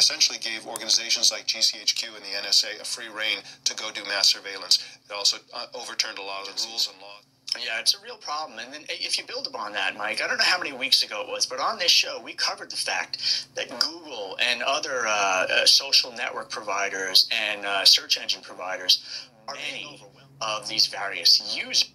essentially gave organizations like GCHQ and the NSA a free rein to go do mass surveillance. It also overturned a lot of the rules and laws. Yeah, it's a real problem. And then if you build upon that, Mike, I don't know how many weeks ago it was, but on this show, we covered the fact that Google and other social network providers and search engine providers are many of these various users